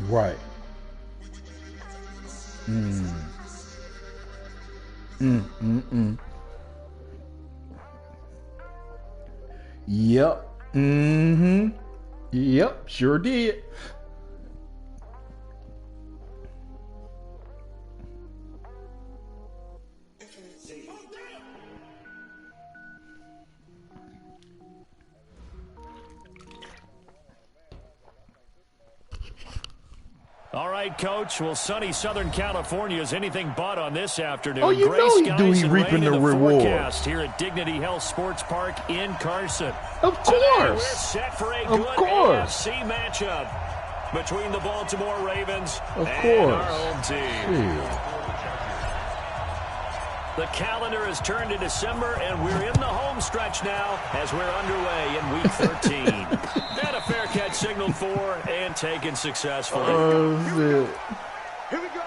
Right. Yep. Yep, sure did. All right, Coach. Well, sunny Southern California is anything but on this afternoon. Oh, you Gray know skies he and reaping rain in the the reward. forecast here at Dignity Health Sports Park in Carson. Of Today, we're course. set for a Of good course. AFC matchup between the Baltimore Ravens Of and course. our home team. Shit. The calendar has turned to December, and we're in the home stretch now as we're underway in Week 13. And a fair catch signaled for and taken successfully. Oh, shit. Here we go.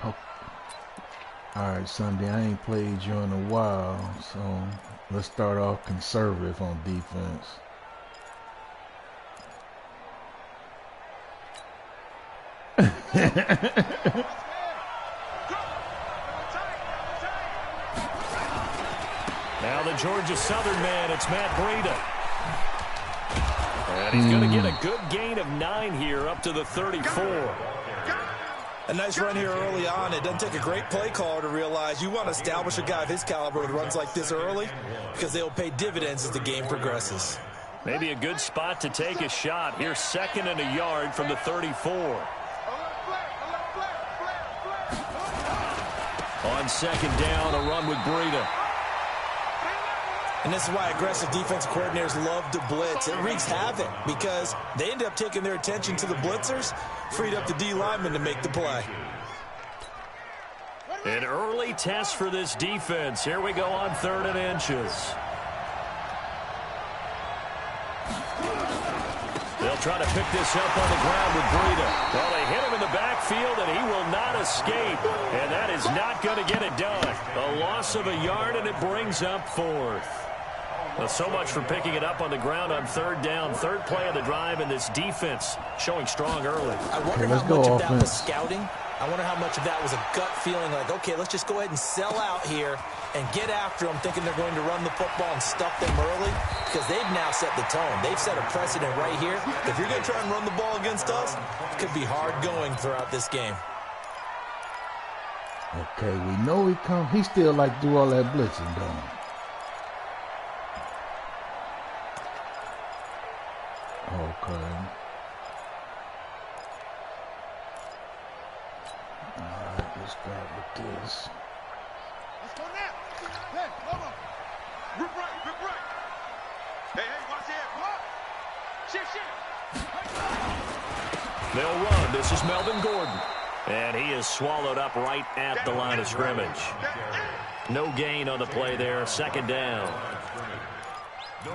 Oh. All right, Sunday, I ain't played you in a while, so let's start off conservative on defense. Now the Georgia Southern man, it's Matt Breida. And he's going to get a good gain of 9 here up to the 34. A nice run here early on. It doesn't take a great play caller to realize you want to establish a guy of his caliber with runs like this early because they'll pay dividends as the game progresses. Maybe a good spot to take a shot. Here's 2nd and a yard from the 34. On 2nd down, a run with Breida. And this is why aggressive defensive coordinators love to blitz. It wreaks havoc because they end up taking their attention to the blitzers, freed up the D lineman to make the play. An early test for this defense. Here we go on 3rd and inches. They'll try to pick this up on the ground with Breida. Well, they hit him in the backfield, and he will not escape. And that is not going to get it done. A loss of a yard, and it brings up 4th. Well, so much for picking it up on the ground on 3rd down. 3rd play of the drive, and this defense showing strong early. I wonder how much of that was scouting. I wonder how much of that was a gut feeling like, okay, let's just go ahead and sell out here and get after them, thinking they're going to run the football and stuff them early, because they've now set the tone. They've set a precedent right here. If you're going to try and run the ball against us, it could be hard going throughout this game. Okay, we know he come. He still like do all that blitzing, don't he? Okay. All right, let's start with this. Let's go now. Hey, hold on. Rip right, rip right. Hey, watch it. Come on. Shift. They'll run. This is Melvin Gordon. And he is swallowed up right at the line of scrimmage. No gain on the play there. 2nd down.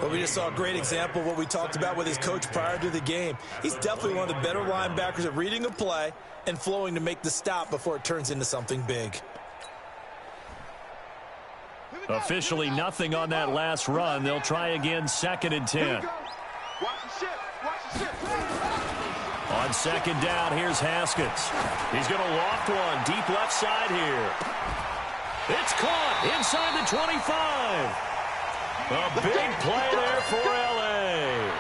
But we just saw a great example of what we talked about with his coach prior to the game. He's definitely one of the better linebackers at reading a play and flowing to make the stop before it turns into something big. Officially nothing on that last run. They'll try again 2nd and 10. Watch the shift. Watch the shift. On 2nd down, here's Haskins. He's going to loft one deep left side here. It's caught inside the 25. A big play there for L.A.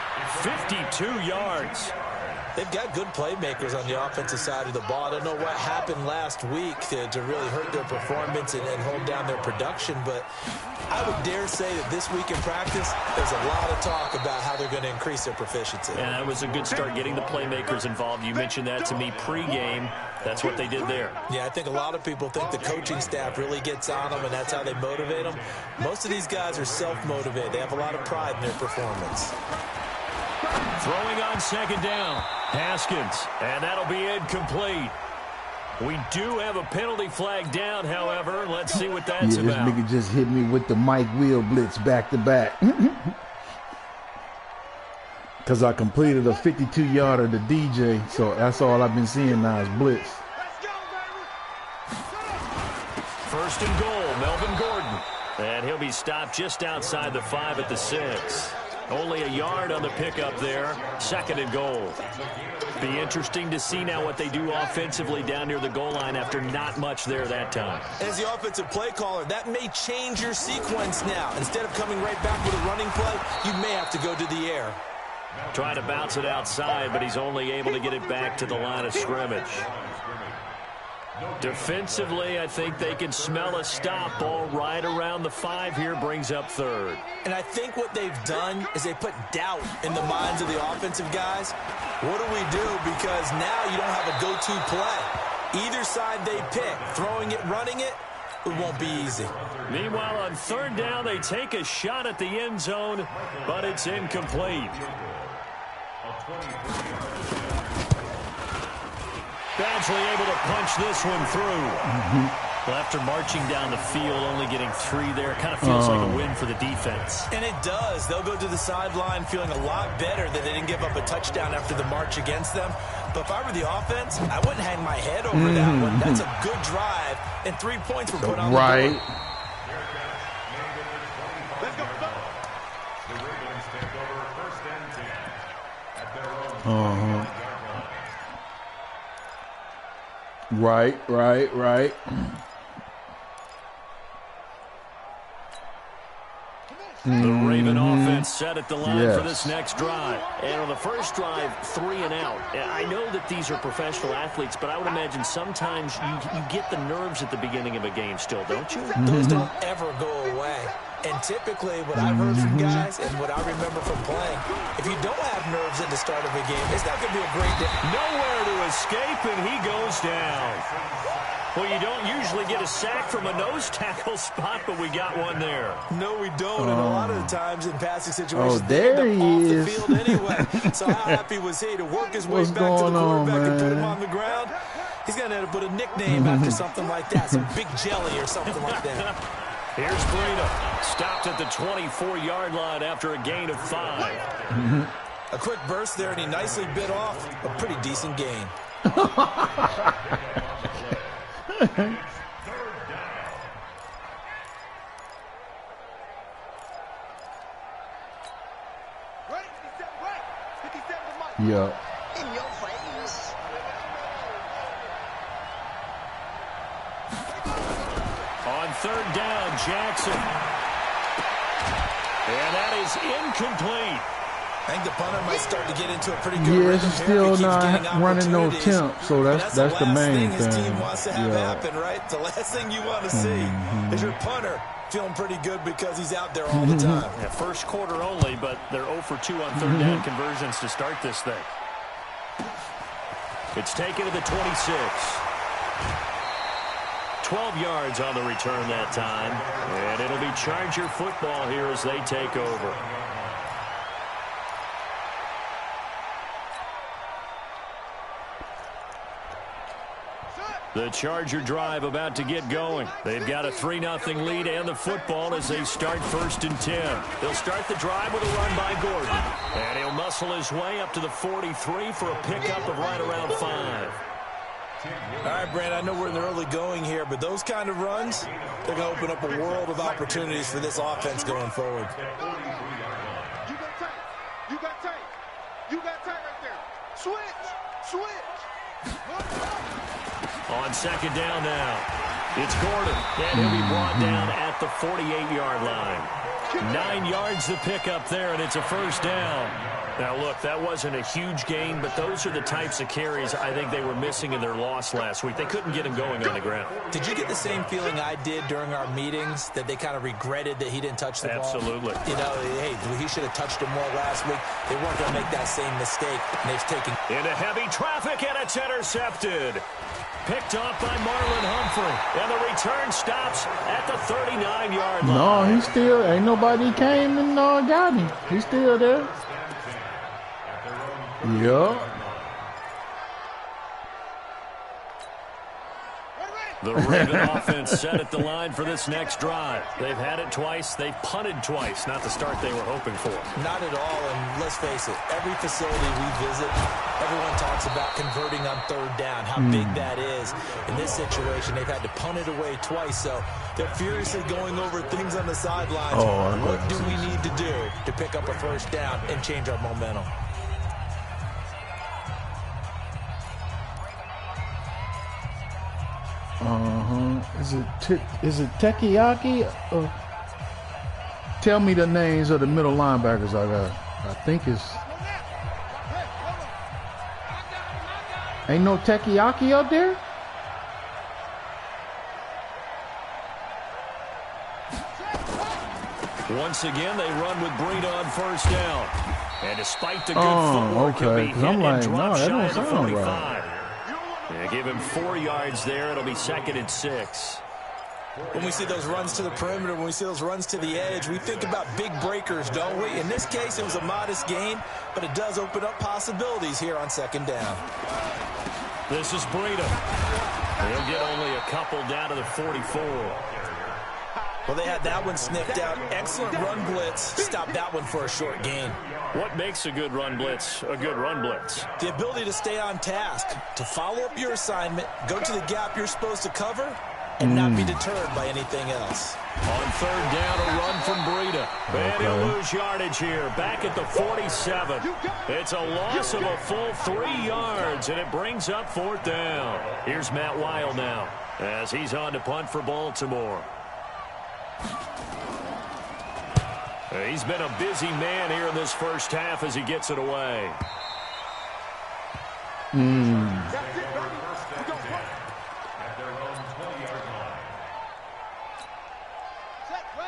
52 yards. They've got good playmakers on the offensive side of the ball. I don't know what happened last week to really hurt their performance and hold down their production, but I would dare say that this week in practice, there's a lot of talk about how they're going to increase their proficiency. And that was a good start getting the playmakers involved. You mentioned that to me pregame. That's what they did there. Yeah, I think a lot of people think the coaching staff really gets on them, and that's how they motivate them. Most of these guys are self-motivated. They have a lot of pride in their performance. Throwing on 2nd down, Haskins, and that'll be incomplete. We do have a penalty flag down, however. Let's see what that's about. This nigga just hit me with the Mike Will blitz back to back. Because I completed a 52-yarder to DJ, so that's all I've been seeing now is blitz. First and goal, Melvin Gordon. And he'll be stopped just outside the 5 at the 6. Only a yard on the pickup there. 2nd and goal. Be interesting to see now what they do offensively down near the goal line after not much there that time. As the offensive play caller, that may change your sequence now. Instead of coming right back with a running play, you may have to go to the air. Trying to bounce it outside, but he's only able to get it back to the line of scrimmage. Defensively, I think they can smell a stop. Ball right around the 5 here, brings up 3rd. And I think what they've done is they put doubt in the minds of the offensive guys. What do we do? Because now you don't have a go-to play. Either side they pick, throwing it, running it, it won't be easy. Meanwhile, on 3rd down, they take a shot at the end zone, but it's incomplete. Badgley able to punch this one through. Well, after marching down the field, only getting 3 there, kind of feels like a win for the defense. And it does. They'll go to the sideline feeling a lot better that they didn't give up a touchdown after the march against them. But if I were the offense, I wouldn't hang my head over that one. That's a good drive, and 3 points were put on the board. Let's go. The Ravens take over 1st and 10 at their own. Right. The Raven offense set at the line for this next drive. And on the first drive, 3 and out. I know that these are professional athletes, but I would imagine sometimes you get the nerves at the beginning of a game still, don't you? Those don't ever go away. And typically what I've heard from guys and what I remember from playing, if you don't have nerves at the start of a game, it's not going to be a great day. Nowhere to escape, and he goes down. Well, you don't usually get a sack from a nose tackle spot, but we got one there. No, we don't. And a lot of the times in passing situations, there they end up he off is. the field anyway. So how happy was he to work his way back to the quarterback and put him on the ground? He's going to end up with a nickname after something like that, some Big Jelly or something like that. Here's Breida, stopped at the 24-yard line after a gain of 5. A quick burst there, and he nicely bit off a pretty decent gain. Yeah. In your face. On 3rd down, Jackson. And that is incomplete. I think the punter might start to get into a pretty good rhythm he's still not running no temp, so that's the main thing. His team wants to have happen, right? The last thing you want to see is your punter feeling pretty good because he's out there all the time. Yeah, first quarter only, but they're 0 for 2 on 3rd down conversions to start this thing. It's taken to the 26. 12 yards on the return that time. And it'll be Charger football here as they take over. The Charger drive about to get going. They've got a 3-0 lead and the football as they start 1st and 10. They'll start the drive with a run by Gordon. And he'll muscle his way up to the 43 for a pickup of right around 5. All right, Brad, I know we're in the early going here, but those kind of runs, they're going to open up a world of opportunities for this offense going forward. You got tight. You got tight. You got tight right there. Switch. On 2nd down now, it's Gordon, and he'll be brought down at the 48-yard line. 9 yards to pick up there, and it's a 1st down. Now, look, that wasn't a huge gain, but those are the types of carries I think they were missing in their loss last week. They couldn't get him going on the ground. Did you get the same feeling I did during our meetings, that they kind of regretted that he didn't touch the ball? Absolutely. You know, hey, he should have touched him more last week. They weren't going to make that same mistake, and they've taken... Into heavy traffic, and it's intercepted. Picked off by Marlon Humphrey, and the return stops at the 39-yard line. No, he's still, ain't nobody came and got him. He's still there. Yeah. The Raven offense set at the line for this next drive. They've had it twice. They've punted twice. Not the start they were hoping for. Not at all, and let's face it, every facility we visit, everyone talks about converting on third down, how big that is. In this situation, they've had to punt it away twice, so they're furiously going over things on the sidelines. What do we need to do to pick up a first down and change our momentum? Is it Tekiaki? Tell me the names of the middle linebackers I got. I think it's... Ain't no Tekiaki out there? Once again, they run with Breida on first down. And despite the good footwork, he'll be hit and drop shy of the 45. Yeah, give him 4 yards there. It'll be 2nd and 6. When we see those runs to the perimeter, when we see those runs to the edge, we think about big breakers, don't we? In this case, it was a modest gain, but it does open up possibilities here on 2nd down. This is Breida. He'll get only a couple down to the 44. Well, they had that one sniffed out. Excellent run blitz. Stop that one for a short gain. What makes a good run blitz a good run blitz? The ability to stay on task, to follow up your assignment, go to the gap you're supposed to cover, and not be deterred by anything else. On 3rd down, a run from Breida. And he'll lose yardage here. Back at the 47. It's a loss of a full 3 yards, and it brings up 4th down. Here's Matt Weil now as he's on to punt for Baltimore. He's been a busy man here in this first half as he gets it away.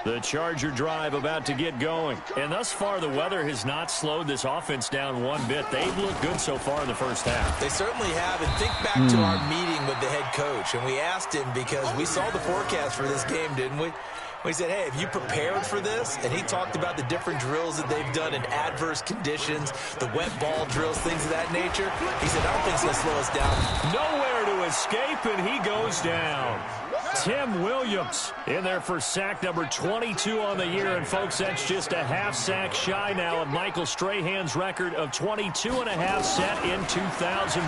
The Charger drive about to get going. And thus far, the weather has not slowed this offense down one bit. They've looked good so far in the first half. They certainly have. And think back to our meeting with the head coach. And we asked him because we saw the forecast for this game, didn't we? We said, hey, have you prepared for this? And he talked about the different drills that they've done in adverse conditions, the wet ball drills, things of that nature. He said, I don't think it's going to slow us down. Nowhere to escape, and he goes down. Tim Williams in there for sack number 22 on the year. And, folks, that's just a half sack shy now of Michael Strahan's record of 22.5 set in 2001.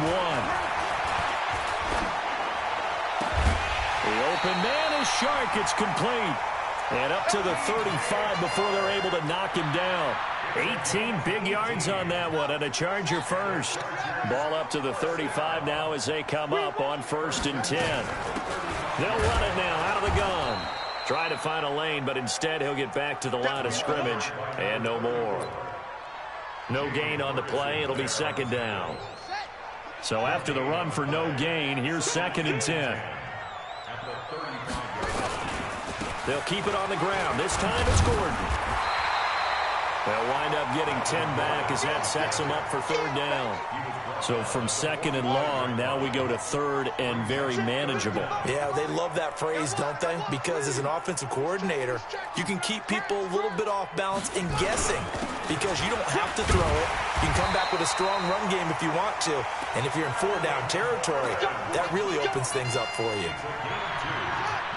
The open man is Shark. It's complete. And up to the 35 before they're able to knock him down. 18 big yards on that one, and a Charger first. Ball up to the 35 now as they come up on 1st and 10. They'll run it now out of the gun. Try to find a lane, but instead he'll get back to the line of scrimmage. And no more. No gain on the play. It'll be 2nd down. So after the run for no gain, here's 2nd and 10. They'll keep it on the ground. This time it's Gordon. They'll wind up getting 10 back as that sets them up for 3rd down. So from 2nd and long, now we go to 3rd and very manageable. Yeah, they love that phrase, don't they? Because as an offensive coordinator, you can keep people a little bit off balance and guessing because you don't have to throw it. You can come back with a strong run game if you want to. And if you're in 4-down territory, that really opens things up for you.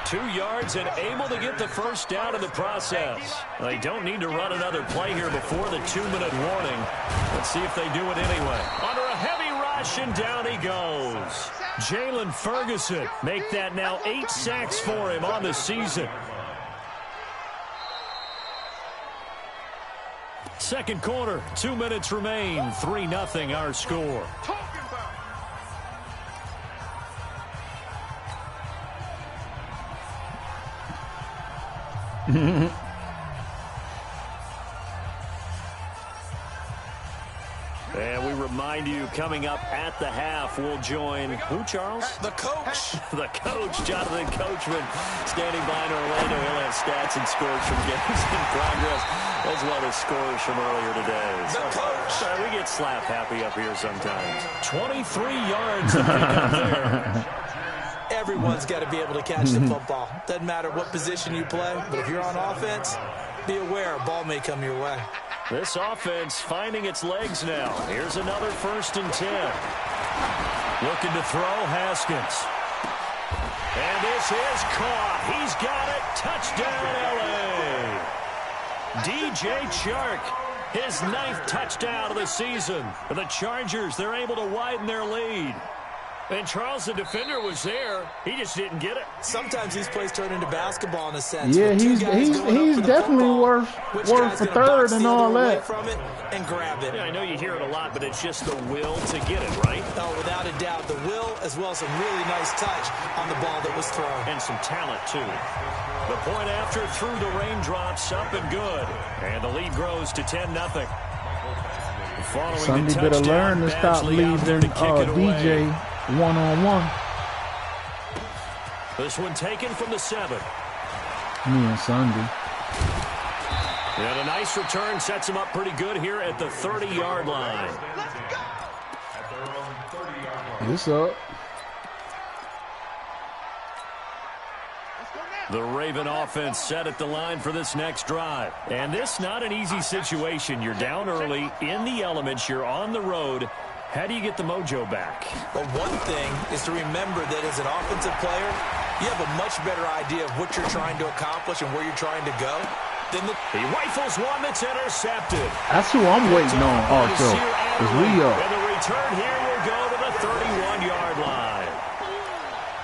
2 yards and able to get the first down in the process. They don't need to run another play here before the 2-minute warning. Let's see if they do it anyway. Under a heavy rush, and down he goes. Jalen Ferguson, make that now 8 sacks for him on the season. Second quarter, 2 minutes remain. 3-0 our score. And we remind you, coming up at the half, we'll join who, Charles? The coach. The coach, Jonathan Coachman, standing by in Orlando. He'll have stats and scores from games in progress, as well as scores from earlier today. The coach. We get slap happy up here sometimes. 23 yards to pick up there. Everyone's got to be able to catch the football. Doesn't matter what position you play, but if you're on offense, be aware a ball may come your way. This offense finding its legs now. Here's another 1st and 10. Looking to throw, Haskins. And this is caught. He's got it. Touchdown, L.A. DJ Chark, his 9th touchdown of the season. And the Chargers, they're able to widen their lead. And Charles, the defender, was there. He just didn't get it. Sometimes these plays turn into basketball in a sense. Yeah, he's definitely worth for third and all that. From it and grab it. Yeah, I know you hear it a lot, but it's just the will to get it, right? Oh, without a doubt. The will as well as a really nice touch on the ball that was thrown. And some talent, too. The point after through the raindrops, up and good. And the lead grows to 10-0. Sunday better learn to stop leaving DJ one-on-one. This one taken from the 7. Me and Sunday. And a nice return sets him up pretty good here at the 30-yard line. It's up. The Raven offense set at the line for this next drive. And this not an easy situation. You're down early, in the elements, you're on the road. How do you get the mojo back? Well, one thing is to remember that as an offensive player, you have a much better idea of what you're trying to accomplish and where you're trying to go. He rifles one that's intercepted. That's who I'm waiting on, Archo. Is Leo. And the return here will go to the 31-yard line.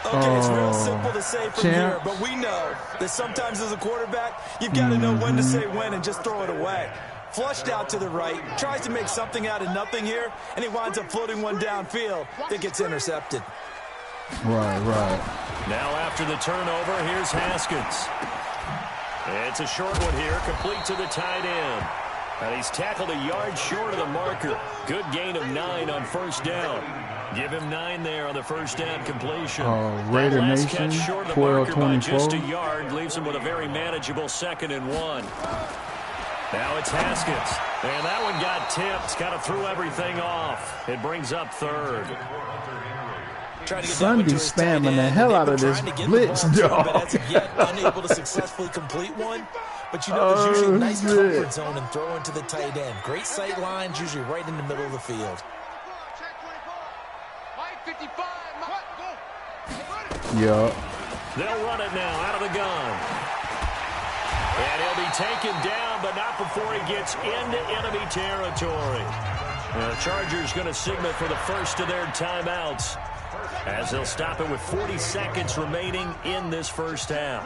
Okay, it's real simple to say from here, but we know that sometimes as a quarterback, you've got to know when to say when and just throw it away. Flushed out to the right, tries to make something out of nothing here, and he winds up floating one downfield that gets intercepted. Right. Now after the turnover, here's Haskins. It's a short one here, complete to the tight end. And he's tackled a yard short of the marker. Good gain of 9 on first down. Give him 9 there on the first down completion. Raider Nation, 12-24. Just a yard leaves him with a very manageable 2nd and 1. Now it's Haskins. And that one got tipped. Kind of threw everything off. It brings up 3rd. Sunday spamming the hell out of this blitz, dog. But as of yet, unable to successfully complete one. But you know, there's usually a nice comfort zone and throw into the tight end. Great sight lines, usually right in the middle of the field. Yeah. They'll run it now out of the gun. And he'll be taken down, but not before he gets into enemy territory. And the Chargers going to signal for the first of their timeouts, as they'll stop it with 40 seconds remaining in this first half.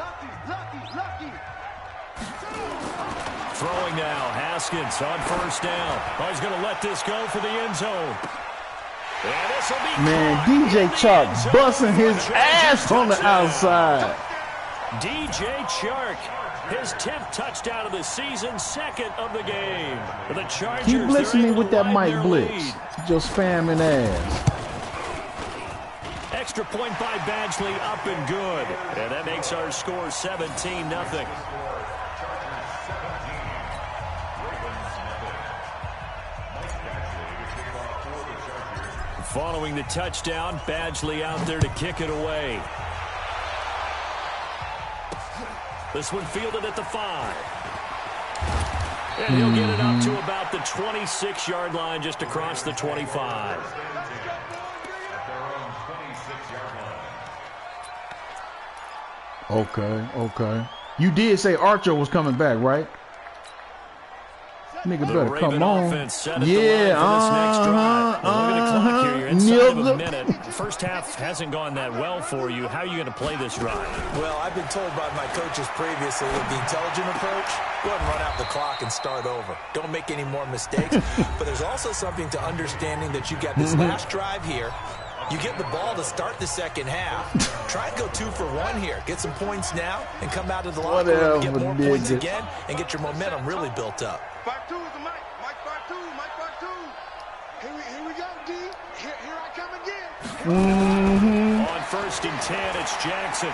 Throwing now, Haskins on first down. Oh, he's going to let this go for the end zone. And this will be man, DJ Chark busting his ass on the outside. DJ Chark, his 10th touchdown of the season, 2nd of the game. The Chargers, keep blitzing me with that Mike blitz. Just spamming ass. Extra point by Badgley, up and good. And that makes our score 17-0. Following the touchdown, Badgley out there to kick it away. This one fielded at the 5. And he'll get it up to about the 26-yard line, just across the 25. Okay. You did say Archo was coming back, right? Nigga better come on. Yeah, Look at the minute. First half hasn't gone that well for you. How are you going to play this drive? Well, I've been told by my coaches previously that the intelligent approach, go ahead and run out the clock and start over. Don't make any more mistakes. But there's also something to understanding that you got this last drive here. You get the ball to start the second half. Try and go 2 for 1 here. Get some points now and come out of the locker room and get more points again and get your momentum really built up. 5-2 is the Mike. Mike 5-2. Mike 5-2. Here we go, D. Here I come again. On 1st and 10, it's Jackson.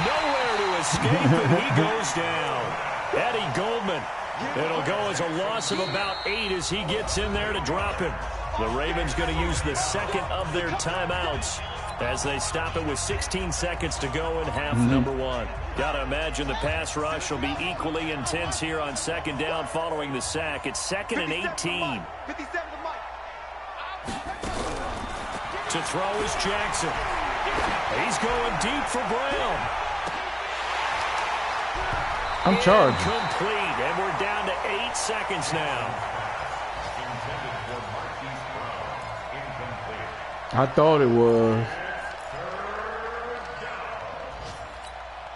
Nowhere to escape, and he goes down. Eddie Goldman. It'll go as a loss of about 8 as he gets in there to drop him. The Ravens going to use the 2nd of their timeouts as they stop it with 16 seconds to go in half number 1. Got to imagine the pass rush will be equally intense here on 2nd down following the sack. It's 2nd and 18. 57 to Mike. To throw is Jackson. He's going deep for Brown. I'm charging. Complete, and we're down to 8 seconds now. Intended for Marquise Brown. Incomplete. I thought it was.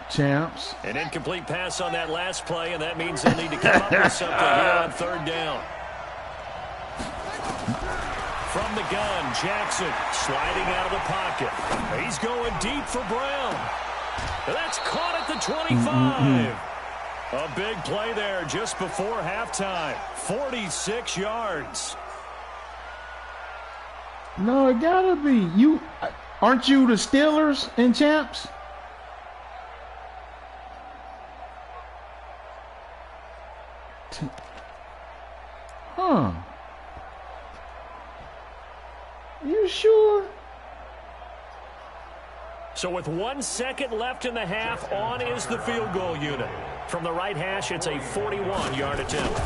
Champs. An incomplete pass on that last play, and that means they'll need to come up with something here on 3rd down. From the gun, Jackson sliding out of the pocket. He's going deep for Brown. That's caught at the 25. A big play there just before halftime. 46 yards. No, it gotta be. You aren't you the Steelers in Champs? Huh. You sure? So with 1 second left in the half, on is the field goal unit. From the right hash, it's a 41-yard attempt.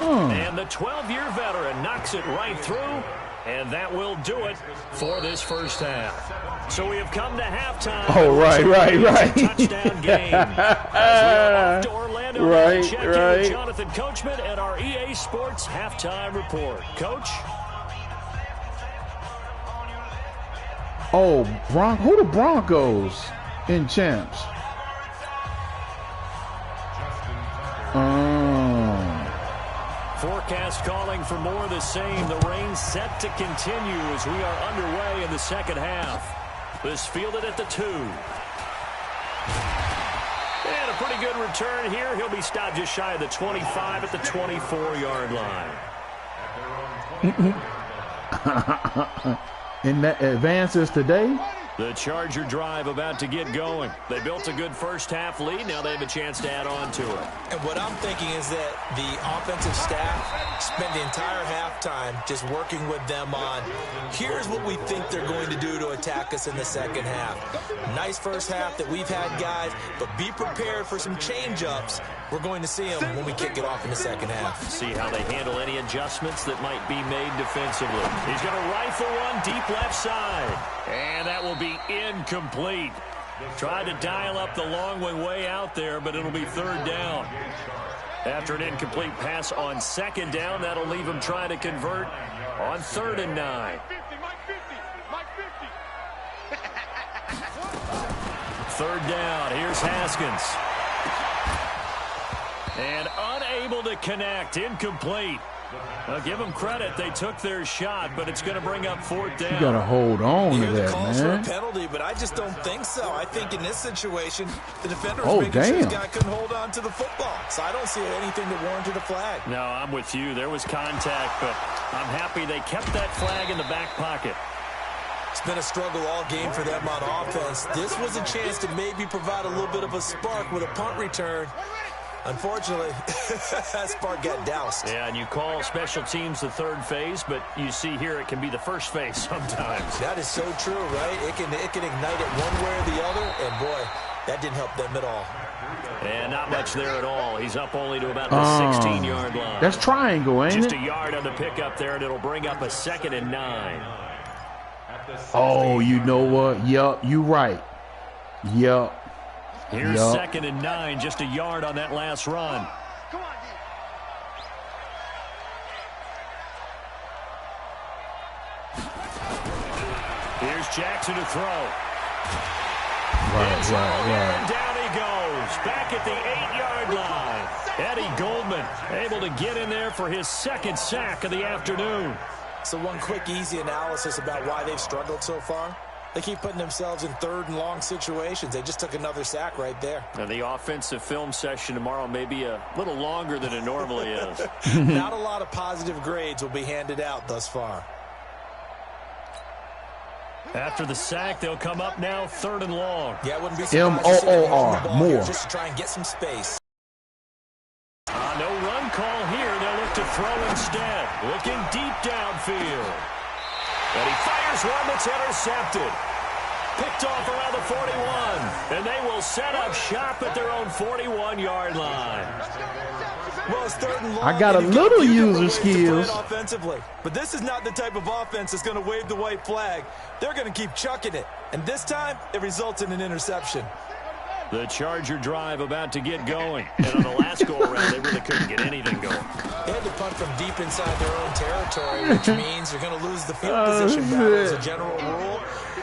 And the 12-year veteran knocks it right through, and that will do it for this first half. So we have come to halftime. Oh, right. Touchdown game. As we are off to Orlando, Right. check in with Jonathan Coachman and our EA Sports halftime report. Coach? Oh, who the Broncos in Champs? Forecast calling for more of the same. The rain set to continue as we are underway in the second half. This fielded at the 2. And a pretty good return here. He'll be stopped just shy of the 25 at the 24-yard line. In that advances today? The Charger drive about to get going. They built a good first half lead. Now they have a chance to add on to it. And what I'm thinking is that the offensive staff spent the entire halftime just working with them on, here's what we think they're going to do to attack us in the second half. Nice first half that we've had, guys, but be prepared for some change-ups. We're going to see them when we kick it off in the second half. See how they handle any adjustments that might be made defensively. He's going to rifle one deep left side. And that will be incomplete. Tried to dial up the long way out there, but it'll be 3rd down. After an incomplete pass on 2nd down, that'll leave him trying to convert on 3rd and 9. 3rd down, here's Haskins. And unable to connect, incomplete. Now, give them credit. They took their shot, but it's going to bring up 4th down. You got to hold on to that, calls for a man. penalty, but I just don't think so. I think in this situation, the defender Oh, was making sure damn. this guy couldn't hold on to the football. So I don't see anything that warranted a flag. No, I'm with you. There was contact, but I'm happy they kept that flag in the back pocket. It's been a struggle all game for them on offense. This was a chance to maybe provide a little bit of a spark with a punt return. Unfortunately, that spark got doused. Yeah, and you call special teams the 3rd phase, but you see here it can be the 1st phase sometimes. That is so true, right? It can ignite it one way or the other, and boy, that didn't help them at all. And not much there at all. He's up only to about the 16-yard line. That's triangle, ain't Just it? a yard on the pickup there, and it'll bring up a 2nd and 9. Oh, you know what? Yup, you right. Yup. Here's 2nd and 9, just a yard on that last run. Here's Jackson to throw. Right. And down he goes, back at the 8-yard line. Eddie Goldman able to get in there for his 2nd sack of the afternoon. So one quick, easy analysis about why they've struggled so far. They keep putting themselves in 3rd and long situations. They just took another sack right there. And the offensive film session tomorrow may be a little longer than it normally is. Not a lot of positive grades will be handed out thus far. After the sack, they'll come up now 3rd and long. Yeah, I wouldn't be surprised to see them run the ball more. here just to try and get some space. No run call here. They'll look to throw instead. Looking deep downfield. And he fires one that's intercepted. Picked off around the 41. And they will set up shop at their own 41-yard line. Well, it's 3rd and long. I got a little user skills. Offensively. But this is not the type of offense that's going to wave the white flag. They're going to keep chucking it. And this time, it results in an interception. The Charger drive about to get going. And on the last go-around, they really couldn't get anything going. They had to punt from deep inside their own territory, which means you're going to lose the field position battle as a general rule.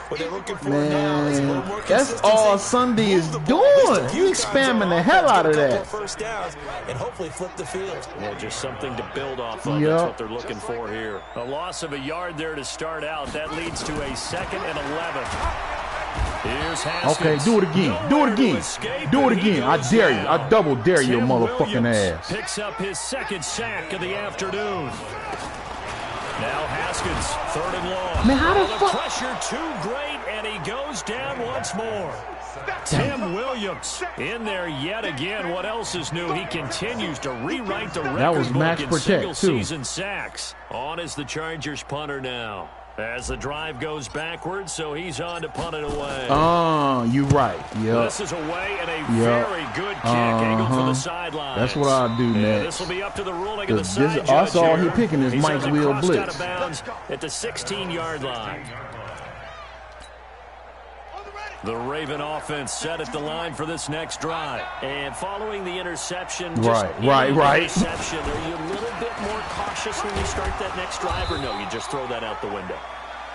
What they're looking for now is a little more consistency. That's all Sunday is doing. He's spamming the hell out of that. First downs and hopefully flip the field. Well, just something to build off of. That's what they're looking for here. A loss of a yard there to start out. That leads to a 2nd and 11. Here's Haskins. Okay, do it again. Do it again. Do it again. I dare you. I double dare your motherfucking ass. Picks up his 2nd sack of the afternoon. Now Haskins, 3rd and long. Man, how the fuck? Pressure too great, and he goes down once more. Tim Williams in there yet again. What else is new? He continues to rewrite the record book in single-season sacks. On is the Chargers punter now. As the drive goes backwards, so he's on to punt it away. You right. Yeah. This is away and a very good kick angled for the sideline. That's what I'll do next. This will be up to the ruling of the side judge. That's all he's picking is Mike's wheel blitz. Out of bounds at the 16-yard line. The Raven offense set at the line for this next drive. And following the interception, right. Interception, are you a little bit more cautious when you start that next drive, or no, you just throw that out the window?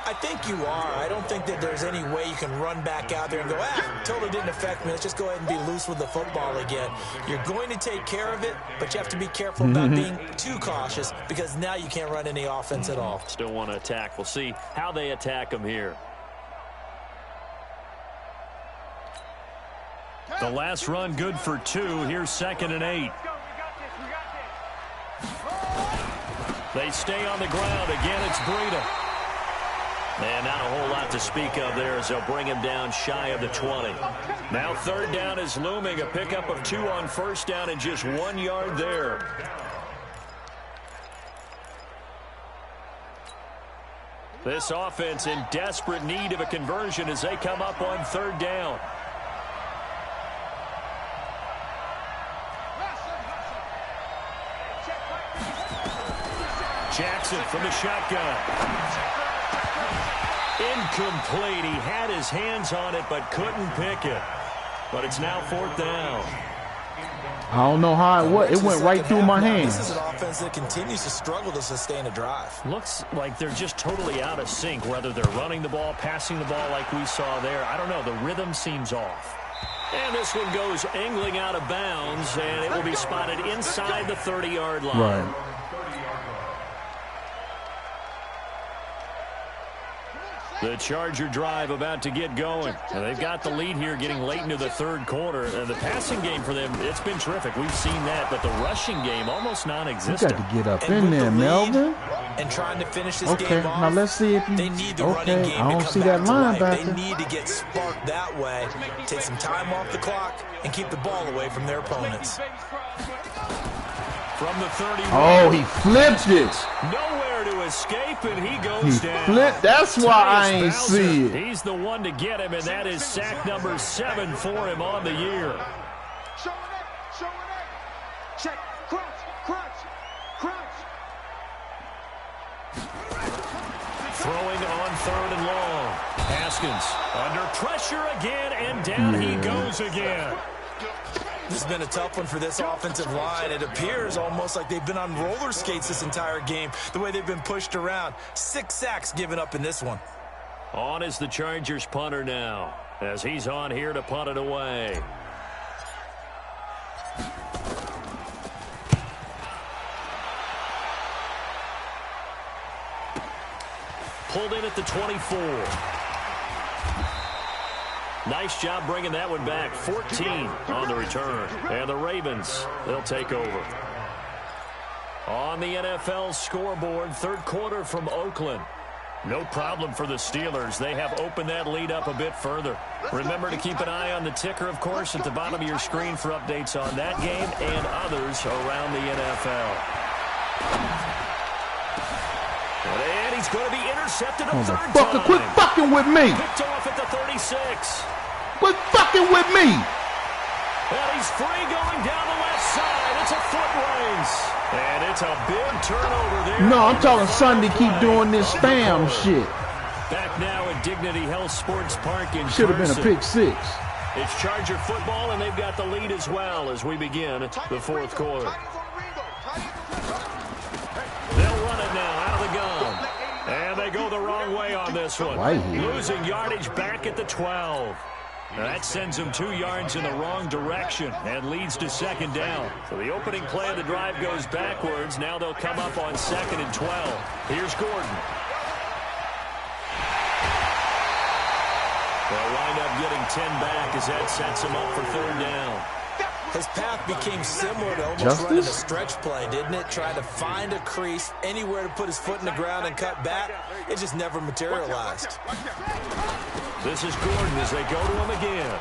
I think you are. I don't think that there's any way you can run back out there and go, totally didn't affect me. Let's just go ahead and be loose with the football again. You're going to take care of it, but you have to be careful about being too cautious because now you can't run any offense at all. Still want to attack. We'll see how they attack them here. The last run good for 2. Here's 2nd and 8. They stay on the ground. Again, it's Breida. And not a whole lot to speak of there as they'll bring him down shy of the 20. Now 3rd down is looming. A pickup of 2 on 1st down and just 1 yard there. This offense in desperate need of a conversion as they come up on 3rd down. Jackson from the shotgun. Incomplete. He had his hands on it but couldn't pick it. But it's now 4th down. I don't know how it went right through my hands. This is an offense that continues to struggle to sustain a drive. Looks like they're just totally out of sync, whether they're running the ball, passing the ball like we saw there. I don't know. The rhythm seems off. And this one goes angling out of bounds, and it will be spotted inside the 30-yard line. Right. The Charger drive about to get going. And they've got the lead here getting late into the 3rd quarter. And the passing game for them, it's been terrific. We've seen that. But the rushing game, almost non-existent. You got to get up in there, Melvin. And trying to finish this game off. Now let's see if you... They need the running game I don't to come see back that to life. linebacker. They need to get sparked that way. Take some time off the clock and keep the ball away from their opponents. From the 31. Oh, he flipped it. Nowhere to escape, and he goes down. Flipped. That's why I ain't see it. He's the one to get him, and that is sack number 7 for him on the year. Check. Crunch. Throwing on 3rd and long. Haskins under pressure again, and down he goes again. This has been a tough one for this offensive line. It appears almost like they've been on roller skates this entire game, the way they've been pushed around. 6 sacks given up in this one. On is the Chargers punter now, as he's on here to punt it away. Pulled in at the 24. Nice job bringing that one back. 14 on the return. And the Ravens, they'll take over. On the NFL scoreboard, 3rd quarter from Oakland. No problem for the Steelers. They have opened that lead up a bit further. Remember to keep an eye on the ticker, of course, at the bottom of your screen for updates on that game and others around the NFL. And he's going to be intercepted a 3rd time. Quit fucking with me. Picked off at the 36. Quit fucking with me. And he's free going down the left side. It's a foot race. And it's a big turnover there. No, I'm talking Sunday keep doing this spam shit. Back now in Dignity Health Sports Park in Should have been a Carson. pick six. It's Charger football, and they've got the lead as well as we begin the fourth quarter. They'll run it now out of the gun. And they go the wrong way on this one. Losing yardage back at the 12. That sends them 2 yards in the wrong direction and leads to second down. So the opening play of the drive goes backwards. Now they'll come up on 2nd and 12. Here's Gordon. They'll wind up getting 10 back as that sets them up for 3rd down. His path became similar to almost running a stretch play, didn't it? Trying to find a crease, anywhere to put his foot in the ground and cut back. It just never materialized. This is Gordon as they go to him again.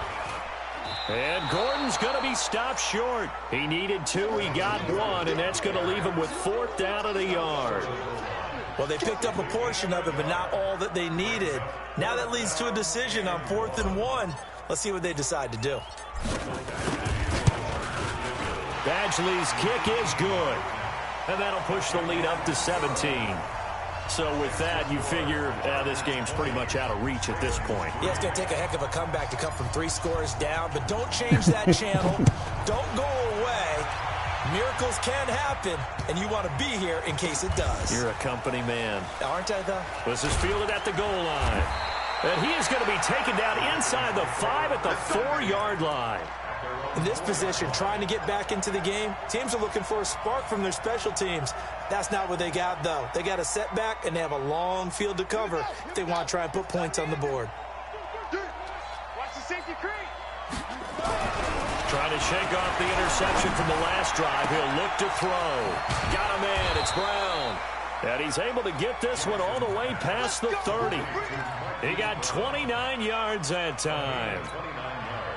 And Gordon's going to be stopped short. He needed 2, he got 1, and that's going to leave him with 4th down at a yard. Well, they picked up a portion of it, but not all that they needed. Now that leads to a decision on 4th and 1. Let's see what they decide to do. Badgley's kick is good. And that'll push the lead up to 17. So with that, you figure this game's pretty much out of reach at this point. Yeah, it's going to take a heck of a comeback to come from 3 scores down, but don't change that channel. Don't go away. Miracles can happen, and you want to be here in case it does. You're a company man. Aren't I, though? This is fielded at the goal line. And he is going to be taken down inside the 5 at the 4-yard line. In this position, trying to get back into the game, teams are looking for a spark from their special teams. That's not what they got, though. They got a setback, and they have a long field to cover if they want to try and put points on the board. Watch the safety creep. Trying to shake off the interception from the last drive. He'll look to throw. Got a man. It's Brown. And he's able to get this one all the way past the 30. He got 29 yards that time.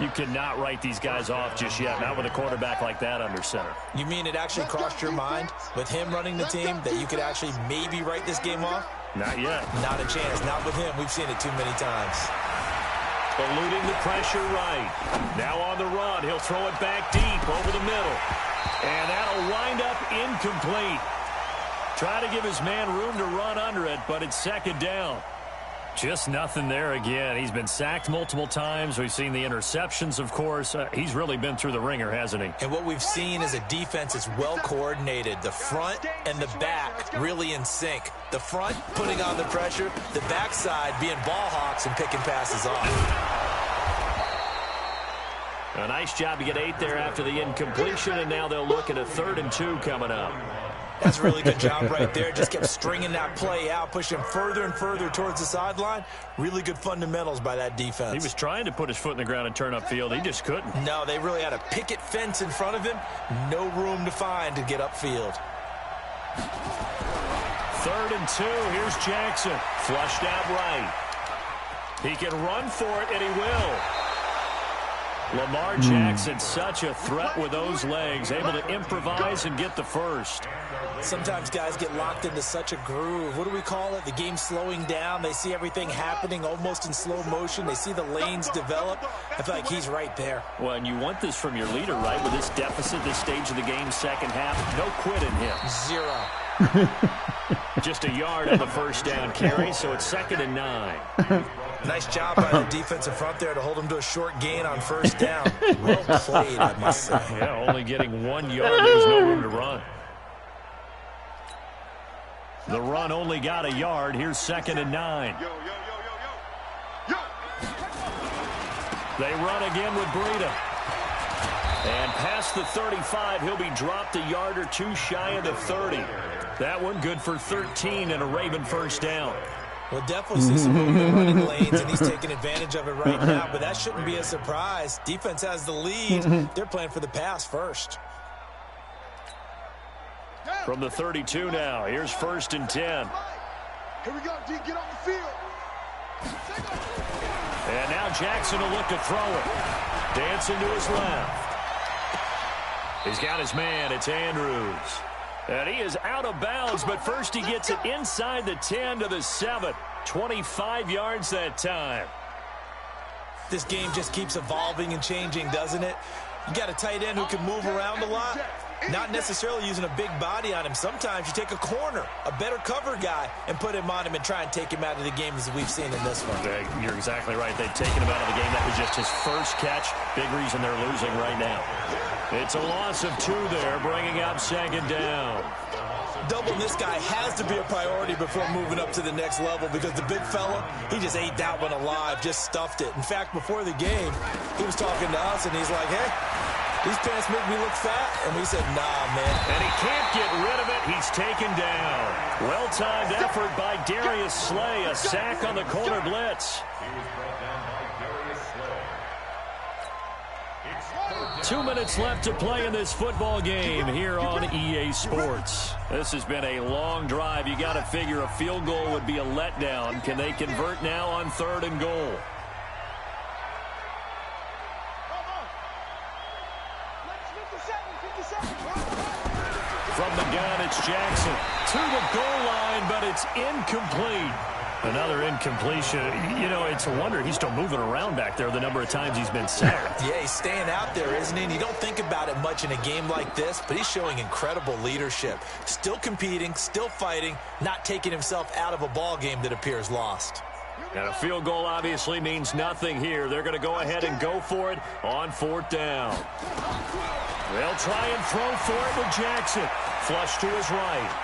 You cannot write these guys off just yet, not with a quarterback like that under center. You mean it actually crossed your mind with him running the team that you could actually maybe write this game off? Not yet. Not a chance. Not with him. We've seen it too many times. Eluding the pressure right. Now on the run. He'll throw it back deep over the middle. And that'll wind up incomplete. Try to give his man room to run under it, but it's 2nd down. Just nothing there again. He's been sacked multiple times. We've seen the interceptions, of course. He's really been through the ringer, hasn't he? And what we've seen is a defense that's well coordinated. The front and the back really in sync. The front putting on the pressure. The backside being ball hawks and picking passes off. A nice job to get 8 there after the incompletion, and now they'll look at a 3rd and 2 coming up. That's a really good job right there. Just kept stringing that play out, pushing further and further towards the sideline. Really good fundamentals by that defense. He was trying to put his foot in the ground and turn upfield. He just couldn't. No, they really had a picket fence in front of him. No room to find to get upfield. 3rd and 2. Here's Jackson. Flushed out right. He can run for it, and he will. Lamar Jackson, such a threat with those legs, able to improvise and get the first. Sometimes guys get locked into such a groove. What do we call it? The game slowing down. They see everything happening almost in slow motion. They see the lanes develop. I feel like he's right there. Well, and you want this from your leader, right? With this deficit, this stage of the game, 2nd half, no quit in him. 0. Just a yard on the 1st down carry, so it's 2nd and 9. Nice job by the defensive front there to hold him to a short gain on 1st down. Well played, I must say. Yeah, only getting 1 yard. There's no room to run. The run only got a yard. Here's 2nd and 9. They run again with Breida. And past the 35, he'll be dropped a yard or 2 shy of the 30. That one good for 13 and a Raven 1st down. We'll definitely see some movement running lanes, and he's taking advantage of it right now, but that shouldn't be a surprise. Defense has the lead. They're playing for the pass first. From the 32 now, here's 1st and 10. Here we go, D. Get on the field. And now Jackson will look to throw it. Dancing to his left. He's got his man. It's Andrews. And he is out of bounds, but first he gets it inside the 10 to the 7. 25 yards that time. This game just keeps evolving and changing, doesn't it? You got a tight end who can move around a lot. Not necessarily using a big body on him. Sometimes you take a corner, a better cover guy, and put him on him and try and take him out of the game as we've seen in this one. You're exactly right. They've taken him out of the game. That was just his first catch. Big reason they're losing right now. It's a loss of 2 there, bringing up 2nd down. Doubling this guy has to be a priority before moving up to the next level because the big fella, he just ate that one alive, just stuffed it. In fact, before the game, he was talking to us, and he's like, hey, these pants make me look fat. And we said, nah, man. And he can't get rid of it. He's taken down. Well-timed effort by Darius Slay. A sack on the corner blitz. He was brought down by Darius Slay. It's 3rd down. 2 minutes left to play in this football game here on EA Sports. This has been a long drive. You got to figure a field goal would be a letdown. Can they convert now on 3rd and goal? From the gun, it's Jackson to the goal line, but it's incomplete. Another incompletion. You know, it's a wonder he's still moving around back there the number of times he's been sacked. Yeah, he's staying out there, isn't he? And you don't think about it much in a game like this, but he's showing incredible leadership. Still competing, still fighting, not taking himself out of a ball game that appears lost. And a field goal obviously means nothing here. They're going to go ahead and go for it on 4th down. They'll try and throw for it with Jackson. Flush to his right.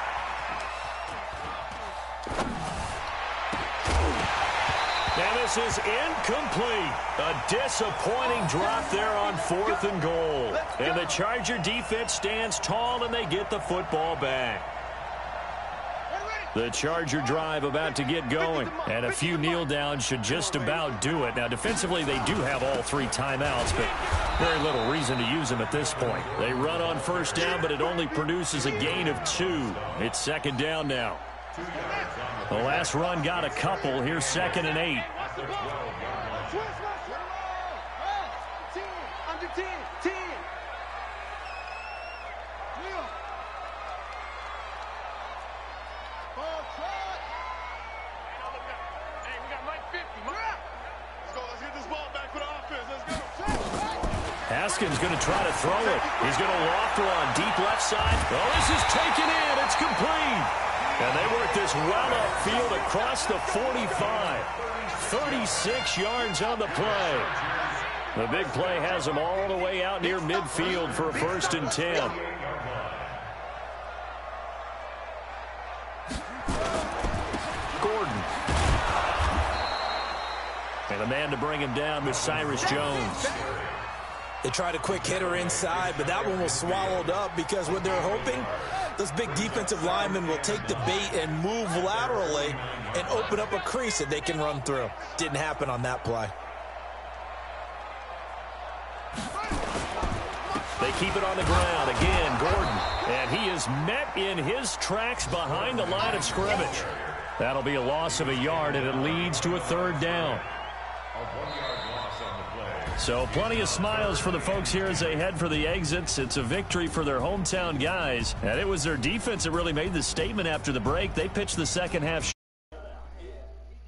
And this is incomplete. A disappointing drop there on 4th and goal. And the Charger defense stands tall, and they get the football back. The Charger drive about to get going, and a few kneel downs should just about do it. Now, defensively, they do have all 3 timeouts, but very little reason to use them at this point. They run on 1st down, but it only produces a gain of 2. It's 2nd down now. The last run got a couple. Here's 2nd and 8. Haskins going to try to throw it. He's going to loft one deep left side. Oh, this is taken in. It's complete. And they work this well upfield across the 45. 36 yards on the play. The big play has them all the way out near midfield for a 1st and 10. Gordon. And a man to bring him down was Cyrus Jones. They tried a quick hitter inside, but that one was swallowed up because what they're hoping, those big defensive linemen will take the bait and move laterally and open up a crease that they can run through. Didn't happen on that play. They keep it on the ground. Again, Gordon. And he is met in his tracks behind the line of scrimmage. That'll be a loss of a yard, and it leads to a 3rd down. So plenty of smiles for the folks here as they head for the exits. It's a victory for their hometown guys. And it was their defense that really made the statement after the break. They pitched the second half